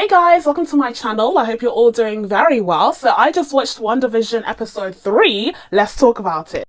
Hey guys, welcome to my channel. I hope you're all doing very well. So I just watched WandaVision episode 3. Let's talk about it.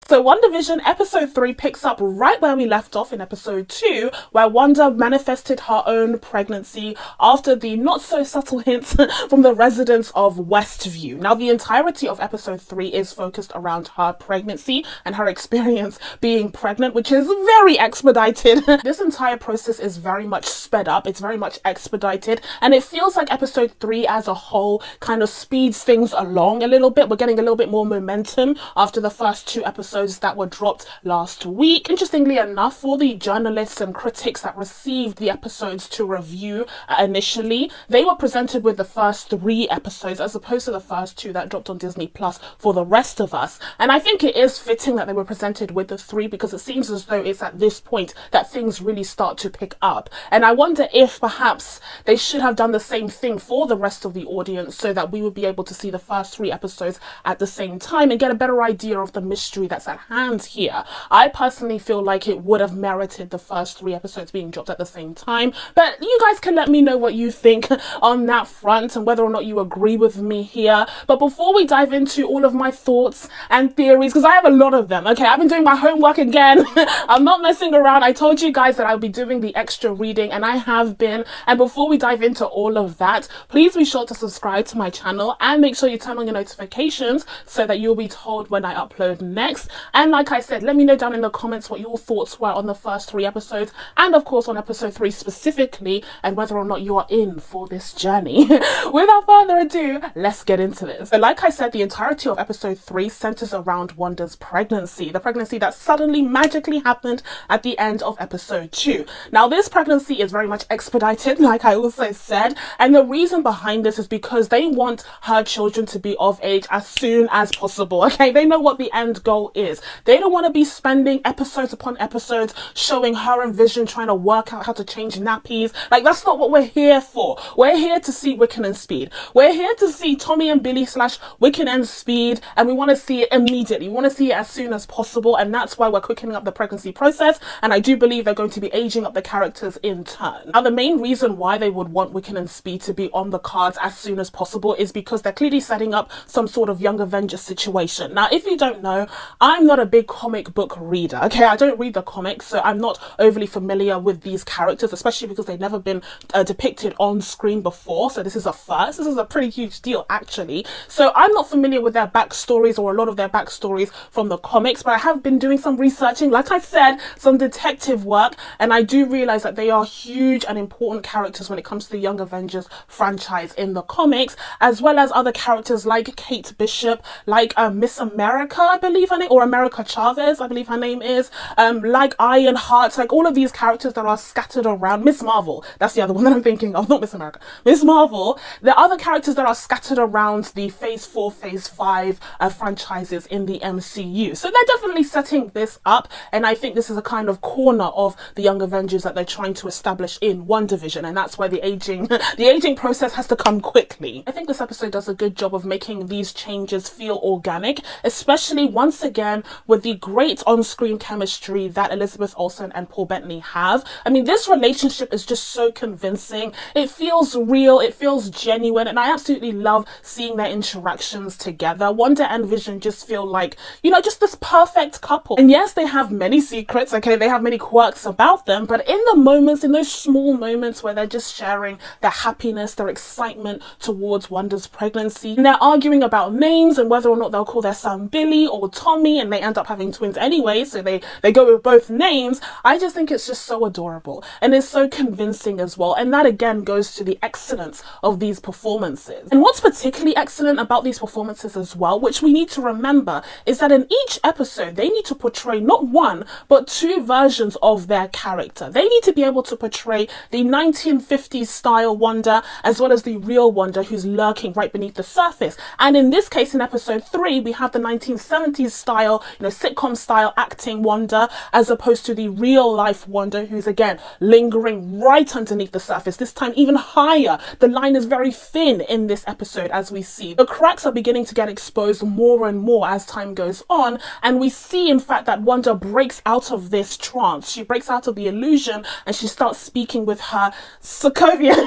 So WandaVision episode 3 picks up right where we left off in episode 2, where Wanda manifested her own pregnancy after the not so subtle hints from the residents of Westview. Now the entirety of episode 3 is focused around her pregnancy and her experience being pregnant, which is very expedited. This entire process is very much sped up, it's very much expedited, and it feels like episode 3 as a whole kind of speeds things along a little bit. We're getting a little bit more momentum after the first 2 episodes that were dropped last week. Interestingly enough, for the journalists and critics that received the episodes to review initially, they were presented with the first 3 episodes as opposed to the first 2 that dropped on Disney Plus for the rest of us. And I think it is fitting that they were presented with the 3 because it seems as though it's at this point that things really start to pick up. And I wonder if perhaps they should have done the same thing for the rest of the audience so that we would be able to see the first 3 episodes at the same time and get a better idea of the mystery that's at hand here. I personally feel like it would have merited the first 3 episodes being dropped at the same time, but you guys can let me know what you think on that front and whether or not you agree with me here. But before we dive into all of my thoughts and theories, because I have a lot of them, okay, I've been doing my homework again. I'm not messing around. I told you guys that I'll be doing the extra reading, and I have been. And before we dive into all of that, please be sure to subscribe to my channel and make sure you turn on your notifications so that you'll be told when I upload next. And like I said, let me know down in the comments what your thoughts were on the first 3 episodes and of course on episode 3 specifically, and whether or not you are in for this journey. Without further ado, let's get into this. So like I said, the entirety of episode 3 centers around Wanda's pregnancy, the pregnancy that suddenly magically happened at the end of episode 2. Now this pregnancy is very much expedited, like I also said, and the reason behind this is because they want her children to be of age as soon as possible. Okay, they know what the end goal is. They don't want to be spending episodes upon episodes showing her and Vision trying to work out how to change nappies. Like, that's not what we're here for. We're here to see Wiccan and Speed. We're here to see Tommy and Billy / Wiccan and Speed, and we want to see it immediately. We want to see it as soon as possible, and that's why we're quickening up the pregnancy process, and I do believe they're going to be aging up the characters in turn. Now, the main reason why they would want Wiccan and Speed to be on the cards as soon as possible is because they're clearly setting up some sort of Young Avengers situation. Now, if you don't know, I'm not a big comic book reader, okay? I don't read the comics, so I'm not overly familiar with these characters, especially because they've never been depicted on screen before, so this is a first. This is a pretty huge deal, actually. So I'm not familiar with their backstories or a lot of their backstories from the comics, but I have been doing some researching, like I said, some detective work, and I do realize that they are huge and important characters when it comes to the Young Avengers franchise in the comics, as well as other characters like Kate Bishop, like Miss America, I believe her name, or America Chavez, I believe her name is, like Ironheart, like all of these characters that are scattered around. Miss Marvel, that's the other one that I'm thinking of, not Miss America, Miss Marvel. There are other characters that are scattered around the Phase 4, Phase 5 franchises in the MCU. So they're definitely setting this up, and I think this is a kind of corner of the Young Avengers that they're trying to establish in WandaVision, and that's why the aging process has to come quickly. I think this episode does a good job of making these changes feel organic, especially once again with the great on-screen chemistry that Elizabeth Olsen and Paul Bettany have. I mean, this relationship is just so convincing. It feels real, it feels genuine, and I absolutely love seeing their interactions together. Wanda and Vision just feel like, you know, just this perfect couple. And yes, they have many secrets, okay, they have many quirks about them, but in the moments, in those small moments where they're just sharing their happiness, their excitement towards Wanda's pregnancy, and they're arguing about names and whether or not they'll call their son Billy or Tommy, and they end up having twins anyway, so they go with both names. I just think it's just so adorable, and it's so convincing as well, and that again goes to the excellence of these performances. And what's particularly excellent about these performances as well, which we need to remember, is that in each episode they need to portray not one but 2 versions of their character. They need to be able to portray the 1950s style Wanda as well as the real Wanda who's lurking right beneath the surface. And in this case, in episode 3, we have the 1970s style style, sitcom style acting Wanda, as opposed to the real life Wanda, who's again lingering right underneath the surface, this time even higher. The line is very thin in this episode, as we see. The cracks are beginning to get exposed more and more as time goes on, and we see in fact that Wanda breaks out of this trance. She breaks out of the illusion and she starts speaking with her Sokovian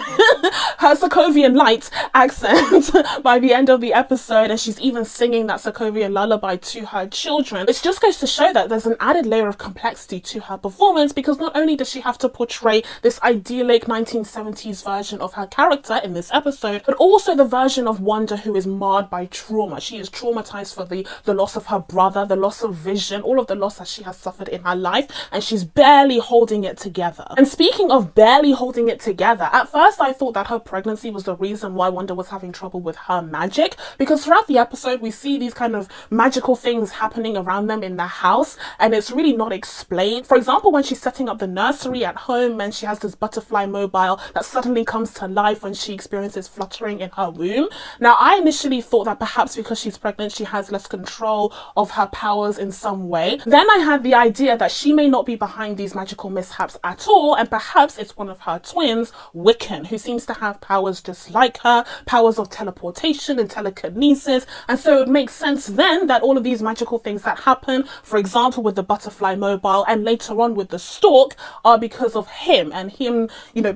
light accent by the end of the episode, and she's even singing that Sokovian lullaby to her children. It just goes to show that there's an added layer of complexity to her performance, because not only does she have to portray this idyllic 1970s version of her character in this episode, but also the version of Wanda who is marred by trauma. She is traumatized for the loss of her brother, the loss of Vision, all of the loss that she has suffered in her life, and she's barely holding it together. And speaking of barely holding it together, at first I thought that her pregnancy was the reason why Wanda was having trouble with her magic, because throughout the episode we see these kind of magical things happening around them in the house, and it's really not explained. For example, when she's setting up the nursery at home and she has this butterfly mobile that suddenly comes to life when she experiences fluttering in her womb. Now, I initially thought that perhaps because she's pregnant she has less control of her powers in some way. Then I had the idea that she may not be behind these magical mishaps at all, and perhaps it's one of her twins, Wiccan, who seems to have powers just like her, powers of teleportation and telekinesis. And so it makes sense then that all of these magical things that happen, for example with the butterfly mobile and later on with the stork, are because of him, and him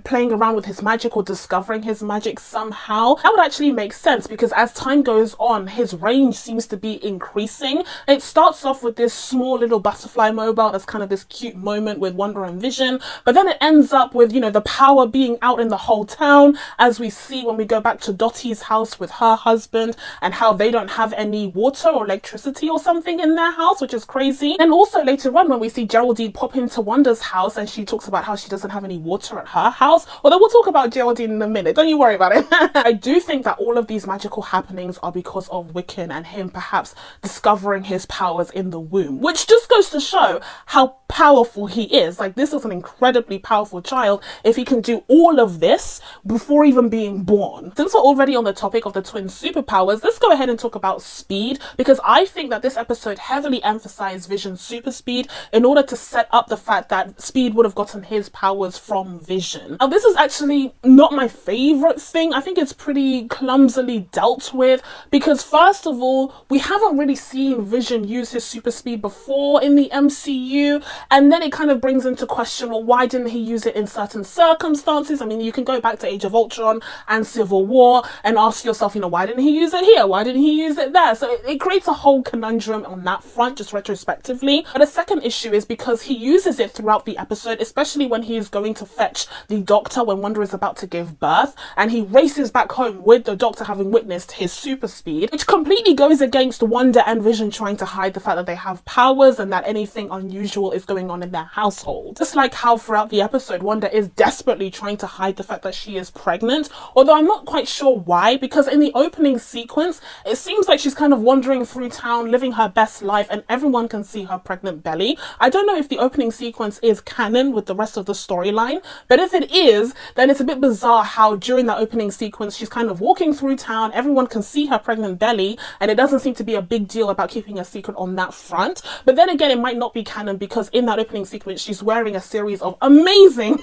playing around with his magic or discovering his magic somehow. That would actually make sense, because as time goes on his range seems to be increasing. It starts off with this small little butterfly mobile that's kind of this cute moment with Wanda and Vision, but then it ends up with the power being out in the whole town, as we see when we go back to Dottie's house with her husband, and how they don't have any water or electricity or something in their house, which is crazy. And also later on when we see Geraldine pop into Wanda's house and she talks about how she doesn't have any water at her house, although we'll talk about Geraldine in a minute, don't you worry about it. I do think that all of these magical happenings are because of Wiccan and him perhaps discovering his powers in the womb, which just goes to show how powerful he is. Like, this is an incredibly powerful child if he can do all of this before even being born. Since we're already on the topic of the twin superpowers, let's go ahead and talk about speed, because I think that this episode heavily emphasized Vision's super speed in order to set up the fact that Speed would have gotten his powers from Vision. Now, this is actually not my favorite thing. I think it's pretty clumsily dealt with, because first of all, we haven't really seen Vision use his super speed before in the MCU, and then it kind of brings into question, well, why didn't he use it in certain circumstances? I mean, you can go back to Age of Ultron and Civil War and ask yourself, why didn't he use it here? Why didn't he use it there? So it creates a whole conundrum on that front, just retrospectively. But a second issue is because he uses it throughout the episode, especially when he is going to fetch the doctor when Wanda is about to give birth, and he races back home with the doctor having witnessed his super speed, which completely goes against Wanda and Vision trying to hide the fact that they have powers and that anything unusual is going on in their household. Just like how throughout the episode Wanda is desperately trying to hide the fact that she is pregnant, although I'm not quite sure why, because in the opening sequence it seems like she's kind of wandering through town living her best life and everyone can see her pregnant belly. I don't know if the opening sequence is canon with the rest of the storyline, but if it is, then it's a bit bizarre how during that opening sequence she's kind of walking through town, everyone can see her pregnant belly, and it doesn't seem to be a big deal about keeping a secret on that front. But then again, it might not be canon, because in that opening sequence she's wearing a series of amazing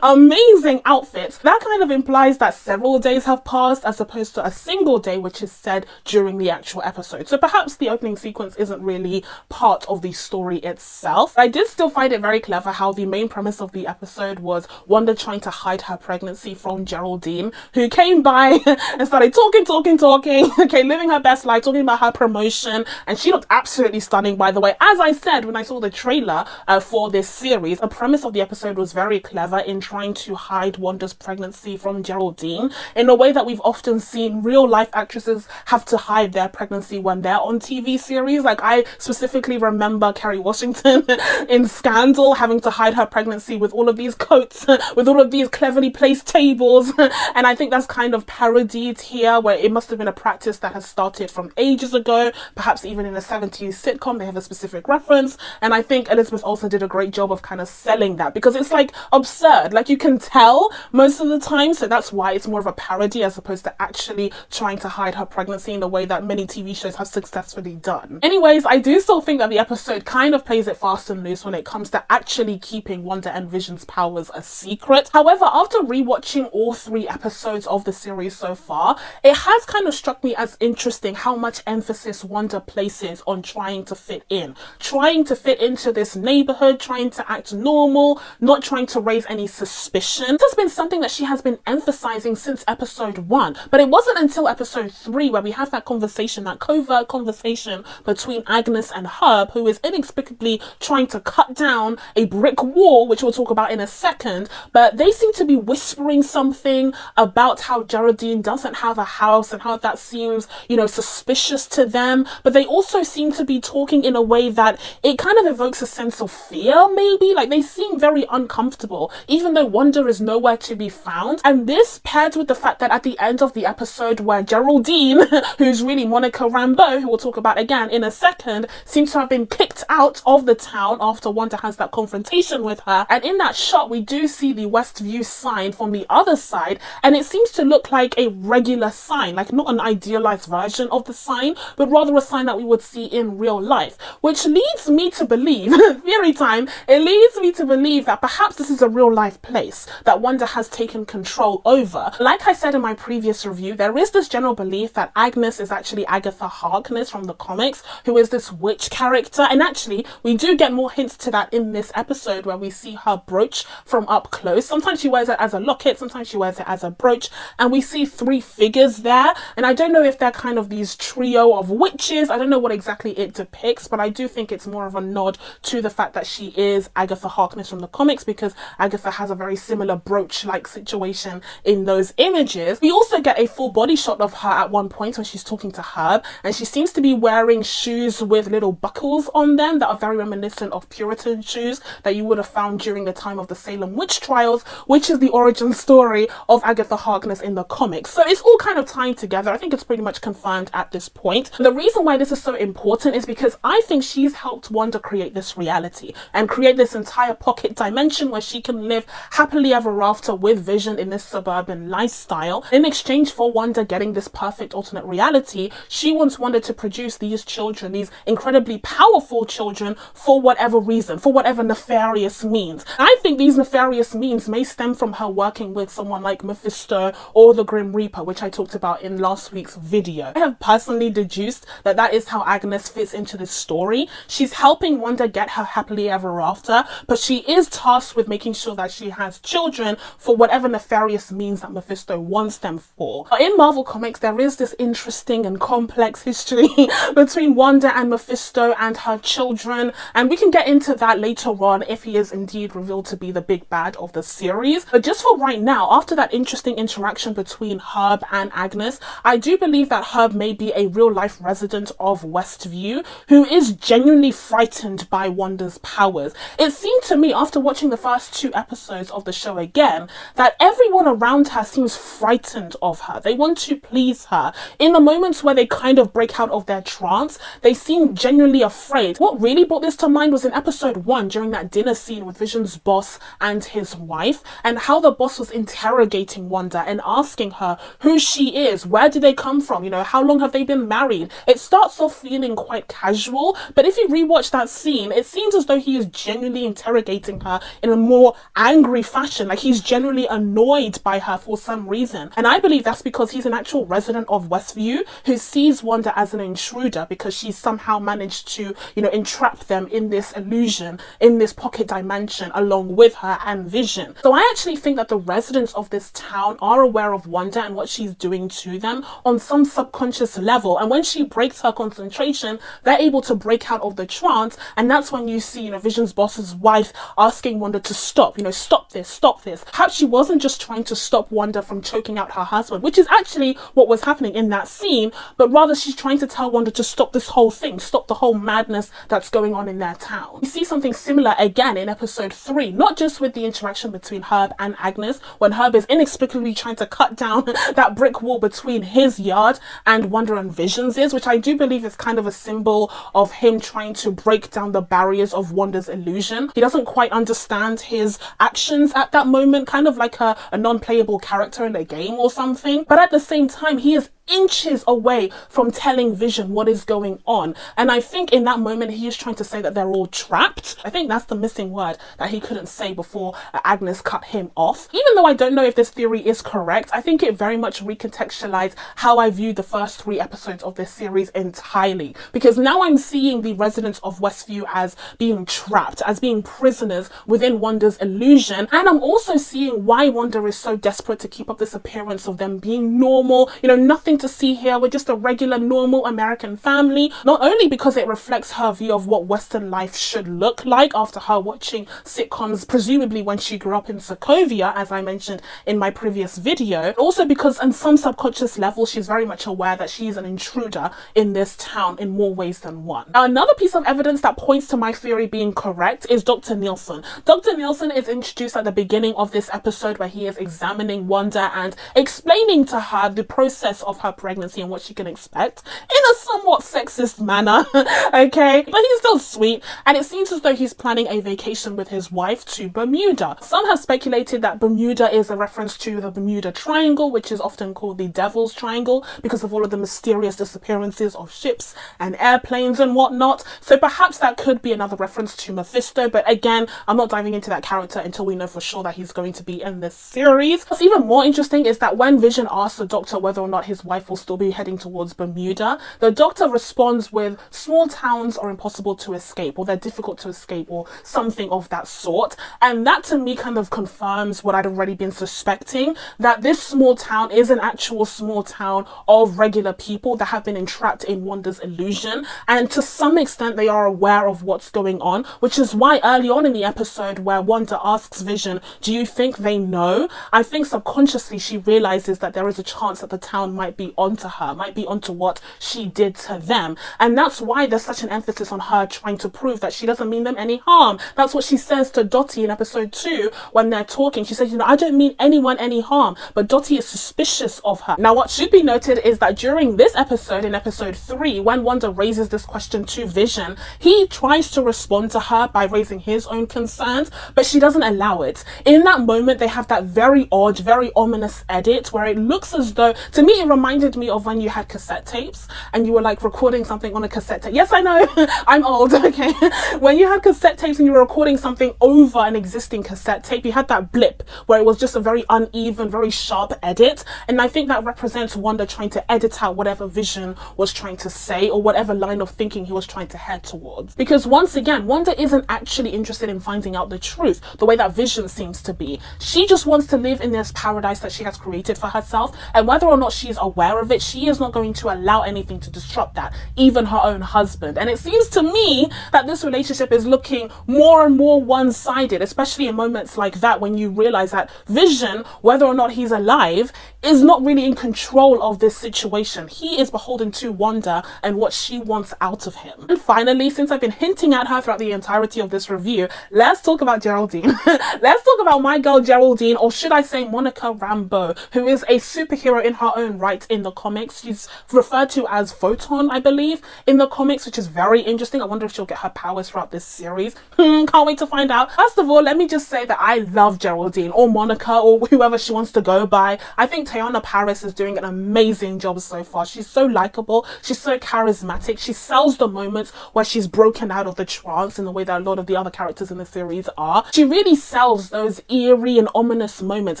amazing outfits. That kind of implies that several days have passed as opposed to a single day, which is said during the actual episode. So perhaps the opening sequence isn't really part of the story itself. I did still find it very clever how the main premise of the episode was Wanda trying to hide her pregnancy from Geraldine, who came by and started talking, okay, living her best life, talking about her promotion, and she looked absolutely stunning, by the way. As I said when I saw the trailer for this series, the premise of the episode was very clever in trying to hide Wanda's pregnancy from Geraldine in a way that we've often seen real life actresses have to hide their pregnancy when they're on TV series. Like, I specifically remember Kerry Washington in Scandal having to hide her pregnancy with all of these coats, with all of these cleverly placed tables, and I think that's kind of parodied here, where it must have been a practice that has started from ages ago, perhaps even in a 70s sitcom they have a specific reference, and I think Elizabeth Olsen did a great job of kind of selling that, because it's like absurd, like you can tell most of the time, so that's why it's more of a parody as opposed to actually trying to hide her pregnancy in the way that many TV shows have successfully done. Anyway, anyways, I do still think that the episode kind of plays it fast and loose when it comes to actually keeping Wanda and Vision's powers a secret. However, after rewatching all 3 episodes of the series so far, it has kind of struck me as interesting how much emphasis Wanda places on trying to fit in, trying to fit into this neighborhood, trying to act normal, not trying to raise any suspicion. This has been something that she has been emphasizing since episode 1, but it wasn't until episode 3 where we have that conversation, that covert conversation between Agnes and Herb, who is inexplicably trying to cut down a brick wall, which we'll talk about in a second, but they seem to be whispering something about how Geraldine doesn't have a house and how that seems, you know, suspicious to them, but they also seem to be talking in a way that it kind of evokes a sense of fear, maybe. Like, they seem very uncomfortable, even though Wanda is nowhere to be found. And this paired with the fact that at the end of the episode where Geraldine, who's really Monica Rambeau, who we'll talk about again in a second, seems to have been kicked out of the town after Wanda has that confrontation with her. And in that shot, we do see the Westview sign from the other side, and it seems to look like a regular sign, like not an idealized version of the sign, but rather a sign that we would see in real life, which leads me to believe, theory time, it leads me to believe that perhaps this is a real life place that Wanda has taken control over. Like I said in my previous review, there is this general belief that Agnes is actually Agatha Harkness from the comics, who is this witch character, and actually we do get more hints to that in this episode where we see her brooch from up close. Sometimes she wears it as a locket, sometimes she wears it as a brooch, and we see 3 figures there, and I don't know if they're kind of these trio of witches. I don't know what exactly it depicts, but I do think it's more of a nod to the fact that she is Agatha Harkness from the comics, because Agatha has a very similar brooch-like situation in those images. We also get a full body shot of her at one point when she's talking to Herb, and she seems to be wearing shoes with little buckles on them that are very reminiscent of Puritan shoes that you would have found during the time of the Salem witch trials, which is the origin story of Agatha Harkness in the comics. So it's all kind of tying together. I think it's pretty much confirmed at this point. The reason why this is so important is because I think she's helped Wanda create this reality and create this entire pocket dimension where she can live happily ever after with Vision in this suburban lifestyle. In exchange for Wanda getting this perfect alternate reality, she wants Wanda to produce these children, these incredibly powerful children, for whatever reason, for whatever nefarious means. I think these nefarious means may stem from her working with someone like Mephisto or the Grim Reaper, which I talked about in last week's video. I have personally deduced that that is how Agnes fits into this story. She's helping Wanda get her happily ever after, but she is tasked with making sure that she has children for whatever nefarious means that Mephisto wants them for. In Marvel Comics, there is this interesting and complex history between Wanda and Mephisto and her children, and we can get into that later on if he is indeed revealed to be the big bad of the series. But just for right now, after that interesting interaction between Herb and Agnes, I do believe that Herb may be a real life resident of Westview who is genuinely frightened by Wanda's powers. It seemed to me, after watching the first 2 episodes of the show again, that everyone around her seems frightened of her. They want to please her. In the moments where they kind of break out of their trance, they seem genuinely afraid. What really brought this to mind was in episode 1, during that dinner scene with Vision's boss and his wife, and how the boss was interrogating Wanda and asking her who she is, where do they come from, you know, how long have they been married. It starts off feeling quite casual, but if you rewatch that scene, it seems as though he is genuinely interrogating her in a more angry fashion, like he's genuinely annoyed by her for some reason. And I believe that's because he's an actual resident of Westview who sees Wanda as an intruder because she's somehow managed to, you know, entrap them in this illusion, in this pocket dimension, along with her and Vision. So I actually think that the residents of this town are aware of Wanda and what she's doing to them on some subconscious level, and when she breaks her concentration, they're able to break out of the trance, and that's when you see, you know, Vision's boss's wife asking Wanda to stop, you know, stop this, stop this. Perhaps she wasn't just trying to stop Wanda from choking out her husband, which is actually what was happening in that scene, but rather she's trying to tell Wanda to stop this whole thing, stop the whole madness that's going on in their town. We see something similar again in episode 3, not just with the interaction between Herb and Agnes, when Herb is inexplicably trying to cut down that brick wall between his yard and Wanda and Vision's is, which I do believe is kind of a symbol of him trying to break down the barriers of Wanda's illusion. He doesn't quite understand his actions at that moment, kind of like a non-playable character in a game or something, but at the same time he is inches away from telling Vision what is going on. And I think in that moment he is trying to say that they're all trapped. I think that's the missing word that he couldn't say before Agnes cut him off. Even though I don't know if this theory is correct, I think it very much recontextualized how I viewed the first 3 episodes of this series entirely, because now I'm seeing the residents of Westview as being trapped, as being prisoners within Wanda's illusion. And I'm also seeing why Wanda is so desperate to keep up this appearance of them being normal, you know, nothing to see here, we're just a regular normal American family. Not only because it reflects her view of what Western life should look like after her watching sitcoms, presumably when she grew up in Sokovia, as I mentioned in my previous video, but also because on some subconscious level she's very much aware that she's an intruder in this town in more ways than one. Now, another piece of evidence that points to my theory being correct is Dr. Nielsen. Dr. Nielsen is introduced at the beginning of this episode, where he is examining Wanda and explaining to her the process of her pregnancy and what she can expect in a somewhat sexist manner. Okay, but he's still sweet, and it seems as though he's planning a vacation with his wife to Bermuda. Some have speculated that Bermuda is a reference to the Bermuda Triangle, which is often called the Devil's Triangle because of all of the mysterious disappearances of ships and airplanes and whatnot. So perhaps that could be another reference to Mephisto, but again, I'm not diving into that character until we know for sure that he's going to be in this series. What's even more interesting is that when Vision asks the Doctor whether or not his wife will still be heading towards Bermuda, the Doctor responds with small towns are impossible to escape, or they're difficult to escape, or something of that sort. And that to me kind of confirms what I'd already been suspecting, that this small town is an actual small town of regular people that have been entrapped in Wanda's illusion, and to some extent they are aware of what's going on, which is why early on in the episode where Wanda asks Vision, do you think they know? I think subconsciously she realizes that there is a chance that the town might be onto her, might be onto what she did to them. And that's why there's such an emphasis on her trying to prove that she doesn't mean them any harm. That's what she says to Dottie in episode 2 when they're talking. She says, you know, I don't mean anyone any harm, but Dottie is suspicious of her. Now, what should be noted is that during this episode, in episode 3, when Wanda raises this question to Vision, he tries to respond to her by raising his own concerns, but she doesn't allow it. In that moment, they have that very odd, very ominous edit where it looks as though, to me, it reminded me of when you had cassette tapes and you were like recording something on a cassette tape. Yes, I know, I'm old, okay? When you had cassette tapes and you were recording something over an existing cassette tape, you had that blip where it was just a very uneven, very sharp edit. And I think that represents Wanda trying to edit out whatever Vision was trying to say or whatever line of thinking he was trying to head towards. Because once again, Wanda isn't actually interested in finding out the truth the way that Vision seems to be. She just wants to live in this paradise that she has created for herself, and whether or not she's aware of it, she is not going to allow anything to disrupt that, even her own husband. And it seems to me that this relationship is looking more and more one-sided, especially in moments like that when you realize that Vision, whether or not he's alive, is not really in control of this situation. He is beholden to Wanda and what she wants out of him. And finally, since I've been hinting at her throughout the entirety of this review, let's talk about Geraldine. Let's talk about my girl Geraldine, or should I say Monica Rambeau, who is a superhero in her own right in the comics. She's referred to as Photon, I believe, in the comics, which is very interesting. I wonder if she'll get her powers throughout this series. Can't wait to find out. First of all, let me just say that I love Geraldine, or Monica, or whoever she wants to go by. I think Teyonah Parris is doing an amazing job so far. She's so likable, she's so charismatic, she sells the moments where she's broken out of the trance in the way that a lot of the other characters in the series are. She really sells those eerie and ominous moments,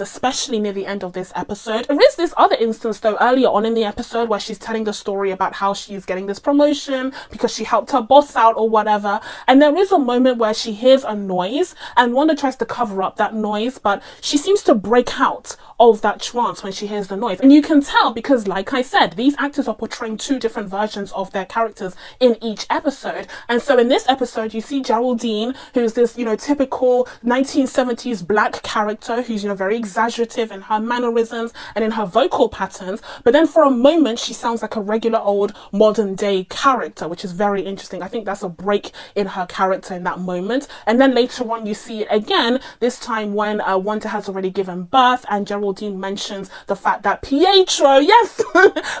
especially near the end of this episode. There is this other instance though earlier on in the episode where she's telling the story about how she's getting this promotion because she helped her boss out or whatever, and there is a moment where she hears a noise and Wanda tries to cover up that noise, but she seems to break out of that trance when she hears the noise. And you can tell because, like I said, these actors are portraying 2 different versions of their characters in each episode. And so in this episode, you see Geraldine, who's this, you know, typical 1970s black character who's, you know, very exaggerative in her mannerisms and in her vocal patterns. But then for a moment, she sounds like a regular old modern day character, which is very interesting. I think that's a break in her character in that moment. And then later on, you see it again, this time when Wanda has already given birth and Geraldine mentions the fact that Pietro, yes,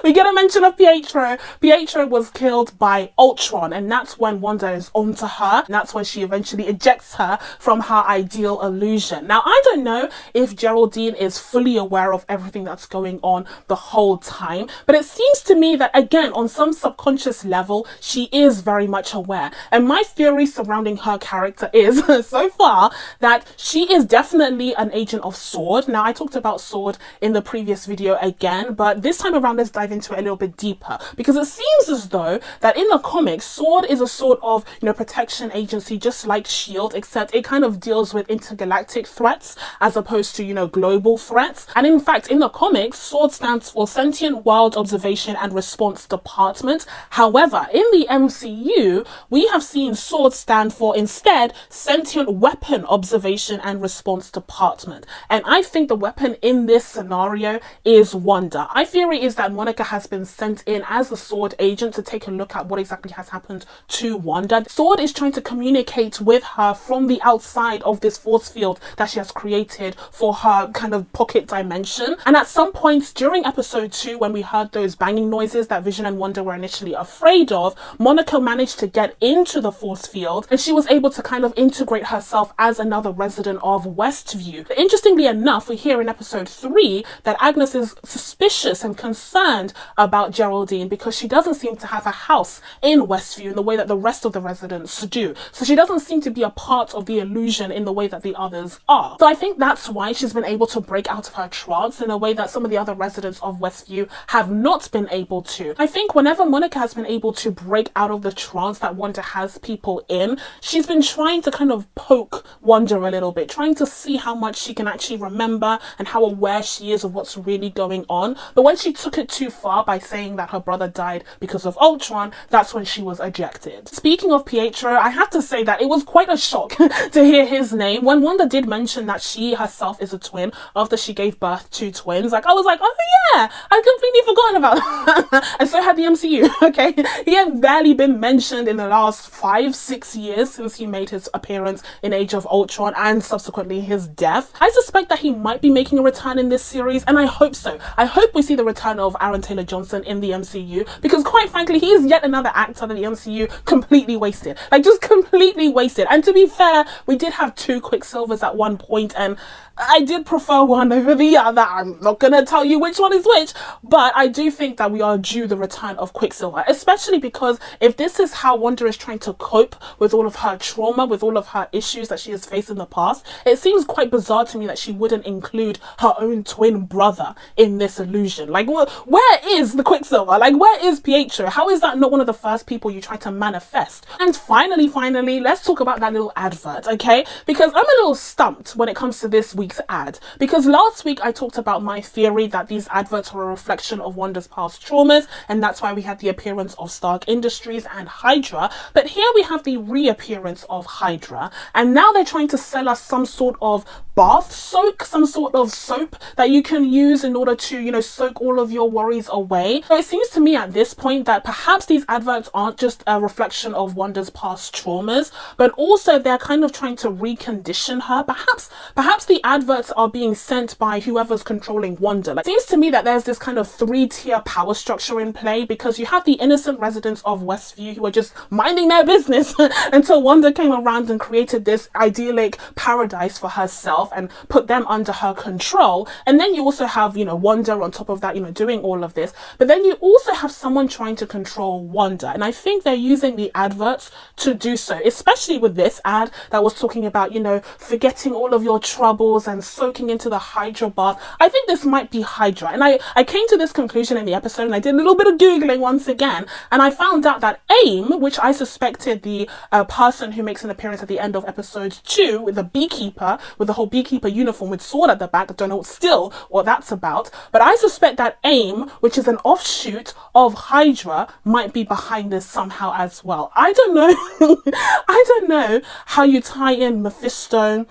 we get a mention of Pietro. Pietro was killed by Ultron, and that's when Wanda is onto her, and that's when she eventually ejects her from her ideal illusion. Now, I don't know if Geraldine is fully aware of everything that's going on the whole whole time. But it seems to me that, again, on some subconscious level, she is very much aware. And my theory surrounding her character is, so far, that she is definitely an agent of S.W.O.R.D. Now, I talked about S.W.O.R.D. in the previous video again, but this time around, let's dive into it a little bit deeper, because it seems as though that in the comics, S.W.O.R.D. is a sort of, protection agency, just like S.H.I.E.L.D., except it kind of deals with intergalactic threats as opposed to, global threats. And in fact, in the comics, S.W.O.R.D. stands for Sentient Wild Observation and Response Department. However, in the MCU, we have seen S.W.O.R.D. stand for, instead, Sentient Weapon Observation and Response Department. And I think the weapon in this scenario is Wanda. My theory is that Monica has been sent in as a S.W.O.R.D. agent to take a look at what exactly has happened to Wanda. S.W.O.R.D. is trying to communicate with her from the outside of this force field that she has created for her kind of pocket dimension. And at some point during episode 2, when we heard those banging noises that Vision and Wanda were initially afraid of, Monica managed to get into the force field and she was able to kind of integrate herself as another resident of Westview. But interestingly enough, we hear in episode 3 that Agnes is suspicious and concerned about Geraldine because she doesn't seem to have a house in Westview in the way that the rest of the residents do. So she doesn't seem to be a part of the illusion in the way that the others are. So I think that's why she's been able to break out of her trance in a way that some of the other residents of Westview have not been able to. I think whenever Monica has been able to break out of the trance that Wanda has people in, she's been trying to kind of poke Wanda a little bit, trying to see how much she can actually remember and how aware she is of what's really going on. But when she took it too far by saying that her brother died because of Ultron, that's when she was ejected. Speaking of Pietro, I have to say that it was quite a shock to hear his name. When Wanda did mention that she herself is a twin after she gave birth to twins, I was like, oh yeah, I'd completely forgotten about that. And so had the MCU, okay? He had barely been mentioned in the last 5-6 years since he made his appearance in Age of Ultron and subsequently his death. I suspect that he might be making a return in this series, and I hope so. I hope we see the return of Aaron Taylor-Johnson in the MCU, because quite frankly, he is yet another actor that the MCU completely wasted. Like, just completely wasted. And to be fair, we did have 2 Quicksilvers at one point, and I did prefer one over the other. I'm not gonna tell you which one is which, but I do think that we are due the return of Quicksilver, especially because if this is how Wanda is trying to cope with all of her trauma, with all of her issues that she has faced in the past, it seems quite bizarre to me that she wouldn't include her own twin brother in this illusion. Like, where is the Quicksilver? Like, where is Pietro? How is that not one of the first people you try to manifest? And finally, let's talk about that little advert, okay? Because I'm a little stumped when it comes to this week's ad, because last week I talked about my theory that these adverts were a reflection of Wanda's past traumas, and that's why we had the appearance of Stark Industries and Hydra. But here we have the reappearance of Hydra, and now they're trying to sell us some sort of bath soak, some sort of soap that you can use in order to, soak all of your worries away. So it seems to me at this point that perhaps these adverts aren't just a reflection of Wanda's past traumas, but also they're kind of trying to recondition her. Perhaps the adverts are being sent by whoever's controlling Wanda. Like, it seems to me that there's this kind of 3-tier power structure in play, because you have the innocent residents of Westview who are just minding their business until Wanda came around and created this idyllic paradise for herself and put them under her control. And then you also have, Wanda on top of that, doing all of this. But then you also have someone trying to control Wanda. And I think they're using the adverts to do so, especially with this ad that was talking about, forgetting all of your troubles and soaking into the Hydra bath. I think this might be Hydra. And I came to this conclusion in the episode, and I did a little bit of Googling once again, and I found out that AIM, which I suspected the person who makes an appearance at the end of episode 2 with the beekeeper, with the whole beekeeper uniform with sword at the back, I don't know still what that's about, but I suspect that AIM, which is an offshoot of Hydra, might be behind this somehow as well. I don't know. I don't know how you tie in Mephisto,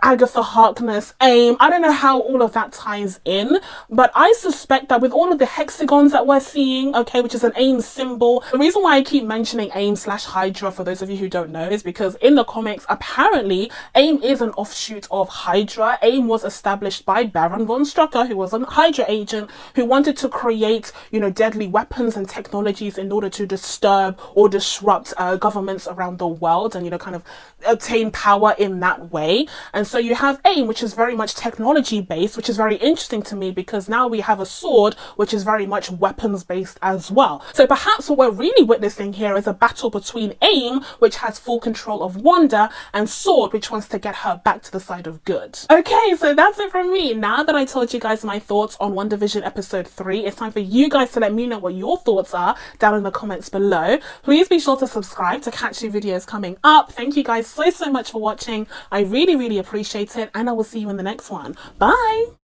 Agatha Harkness, AIM. I don't know how all of that ties in, but I suspect that with all of the hexagons that we're seeing, okay, which is an AIM symbol. The reason why I keep mentioning AIM/Hydra, for those of you who don't know, is because in the comics, apparently, AIM is an offshoot of Hydra. AIM was established by Baron von Strucker, who was a Hydra agent who wanted to create, deadly weapons and technologies in order to disturb or disrupt governments around the world and, kind of obtain power in that way. And so you have AIM, which is very much technology based, which is very interesting to me, because now we have a sword, which is very much weapons based as well. So perhaps what we're really witnessing here is a battle between AIM, which has full control of Wanda, and Sword, which wants to get her back to the side of good. Okay, so that's it from me. Now that I told you guys my thoughts on WandaVision episode 3, it's time for you guys to let me know what your thoughts are down in the comments below. Please be sure to subscribe to catch new videos coming up. Thank you guys so much for watching. I really appreciate it, and I will see you in the next one. Bye!